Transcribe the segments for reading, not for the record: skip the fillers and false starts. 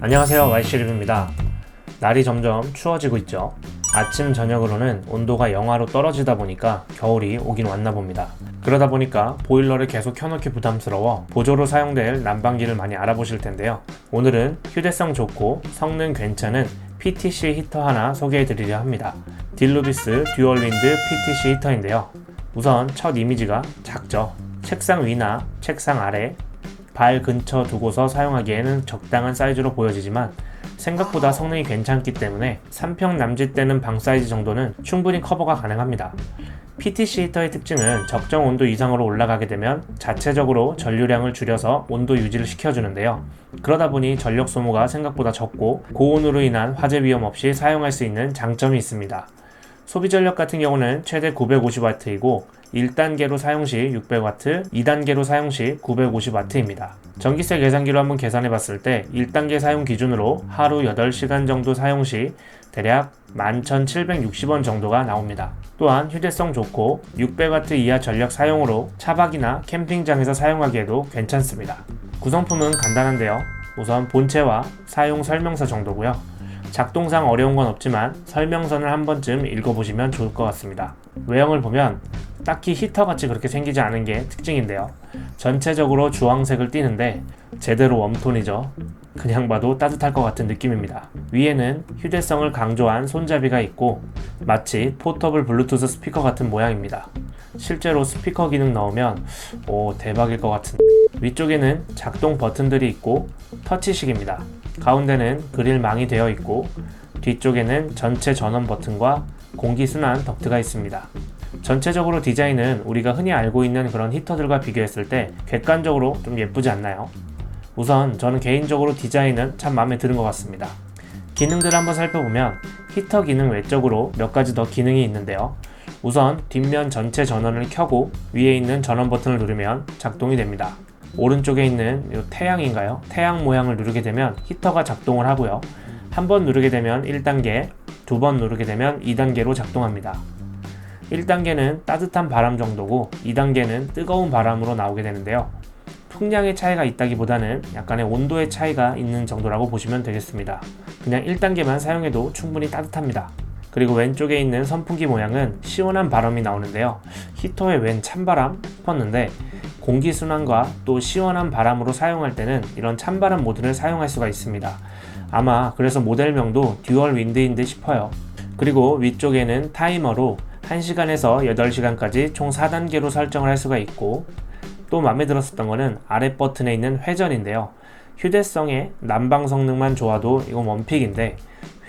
안녕하세요, YC리뷰입니다. 날이 점점 추워지고 있죠. 아침 저녁으로는 온도가 영하로 떨어지다 보니까 겨울이 오긴 왔나 봅니다. 그러다 보니까 보일러를 계속 켜놓기 부담스러워 보조로 사용될 난방기를 많이 알아보실 텐데요. 오늘은 휴대성 좋고 성능 괜찮은 PTC 히터 하나 소개해 드리려 합니다. 딜루비스 듀얼윈드 PTC 히터인데요. 우선 첫 이미지가 작죠. 책상 위나 책상 아래 발 근처 두고서 사용하기에는 적당한 사이즈로 보여지지만 생각보다 성능이 괜찮기 때문에 3평 남짓되는 방 사이즈 정도는 충분히 커버가 가능합니다. PTC 히터의 특징은 적정 온도 이상으로 올라가게 되면 자체적으로 전류량을 줄여서 온도 유지를 시켜주는데요. 그러다 보니 전력 소모가 생각보다 적고 고온으로 인한 화재 위험 없이 사용할 수 있는 장점이 있습니다. 소비 전력 같은 경우는 최대 950W이고 1단계로 사용 시 600W, 2단계로 사용 시 950W입니다. 전기세 계산기로 한번 계산해 봤을 때 1단계 사용 기준으로 하루 8시간 정도 사용 시 대략 11,760원 정도가 나옵니다. 또한 휴대성 좋고 600W 이하 전력 사용으로 차박이나 캠핑장에서 사용하기에도 괜찮습니다. 구성품은 간단한데요. 우선 본체와 사용 설명서 정도고요. 작동상 어려운 건 없지만 설명서를 한 번쯤 읽어보시면 좋을 것 같습니다. 외형을 보면 딱히 히터같이 그렇게 생기지 않은 게 특징인데요. 전체적으로 주황색을 띠는데 제대로 웜톤이죠. 그냥 봐도 따뜻할 것 같은 느낌입니다. 위에는 휴대성을 강조한 손잡이가 있고 마치 포터블 블루투스 스피커 같은 모양입니다. 실제로 스피커 기능 넣으면 대박일 것 같은. 위쪽에는 작동 버튼들이 있고 터치식입니다. 가운데는 그릴망이 되어 있고 뒤쪽에는 전체 전원 버튼과 공기순환 덕트가 있습니다. 전체적으로 디자인은 우리가 흔히 알고 있는 그런 히터들과 비교했을 때 객관적으로 좀 예쁘지 않나요? 우선 저는 개인적으로 디자인은 참 마음에 드는 것 같습니다. 기능들을 한번 살펴보면 히터 기능 외적으로 몇 가지 더 기능이 있는데요. 우선 뒷면 전체 전원을 켜고 위에 있는 전원 버튼을 누르면 작동이 됩니다. 오른쪽에 있는 이 태양인가요? 태양 모양을 누르게 되면 히터가 작동을 하고요. 한 번 누르게 되면 1단계, 두 번 누르게 되면 2단계로 작동합니다. 1단계는 따뜻한 바람 정도고 2단계는 뜨거운 바람으로 나오게 되는데요. 풍량의 차이가 있다기보다는 약간의 온도의 차이가 있는 정도라고 보시면 되겠습니다. 그냥 1단계만 사용해도 충분히 따뜻합니다. 그리고 왼쪽에 있는 선풍기 모양은 시원한 바람이 나오는데요. 히터에 웬 찬바람 싶었는데 공기순환과 또 시원한 바람으로 사용할 때는 이런 찬바람 모드를 사용할 수가 있습니다. 아마 그래서 모델명도 듀얼 윈드인 듯 싶어요. 그리고 위쪽에는 타이머로 1시간에서 8시간까지 총 4단계로 설정을 할 수가 있고 또 마음에 들었었던 거는 아래 버튼에 있는 회전인데요. 휴대성에 난방 성능만 좋아도 이건 원픽인데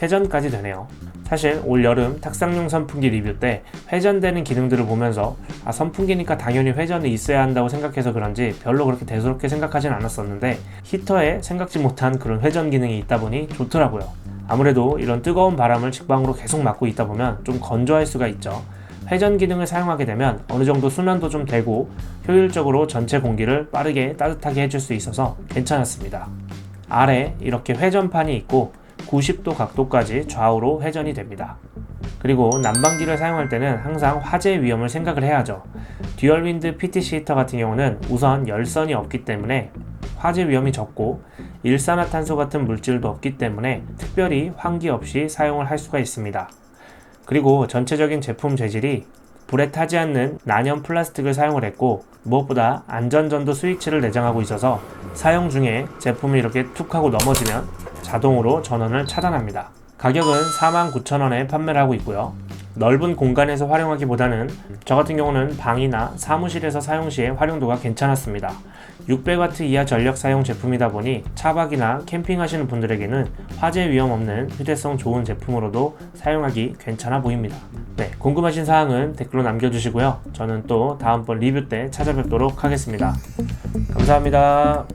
회전까지 되네요. 사실 올 여름 탁상용 선풍기 리뷰 때 회전되는 기능들을 보면서 선풍기니까 당연히 회전이 있어야 한다고 생각해서 그런지 별로 그렇게 대수롭게 생각하진 않았었는데 히터에 생각지 못한 그런 회전 기능이 있다 보니 좋더라고요. 아무래도 이런 뜨거운 바람을 직방으로 계속 맞고 있다 보면 좀 건조할 수가 있죠. 회전 기능을 사용하게 되면 어느 정도 순환도 좀 되고 효율적으로 전체 공기를 빠르게 따뜻하게 해줄 수 있어서 괜찮았습니다. 아래 이렇게 회전판이 있고 90도 각도까지 좌우로 회전이 됩니다. 그리고 난방기를 사용할 때는 항상 화재 위험을 생각을 해야죠. 듀얼윈드 PTC 히터 같은 경우는 우선 열선이 없기 때문에 화재 위험이 적고 일산화탄소 같은 물질도 없기 때문에 특별히 환기 없이 사용을 할 수가 있습니다. 그리고 전체적인 제품 재질이 불에 타지 않는 난연 플라스틱을 사용을 했고 무엇보다 안전전도 스위치를 내장하고 있어서 사용 중에 제품이 이렇게 툭 하고 넘어지면 자동으로 전원을 차단합니다. 가격은 49,000원에 판매를 하고 있고요. 넓은 공간에서 활용하기보다는 저 같은 경우는 방이나 사무실에서 사용 시에 활용도가 괜찮았습니다. 600W 이하 전력 사용 제품이다 보니 차박이나 캠핑하시는 분들에게는 화재 위험 없는 휴대성 좋은 제품으로도 사용하기 괜찮아 보입니다. 네, 궁금하신 사항은 댓글로 남겨주시고요. 저는 또 다음번 리뷰 때 찾아뵙도록 하겠습니다. 감사합니다.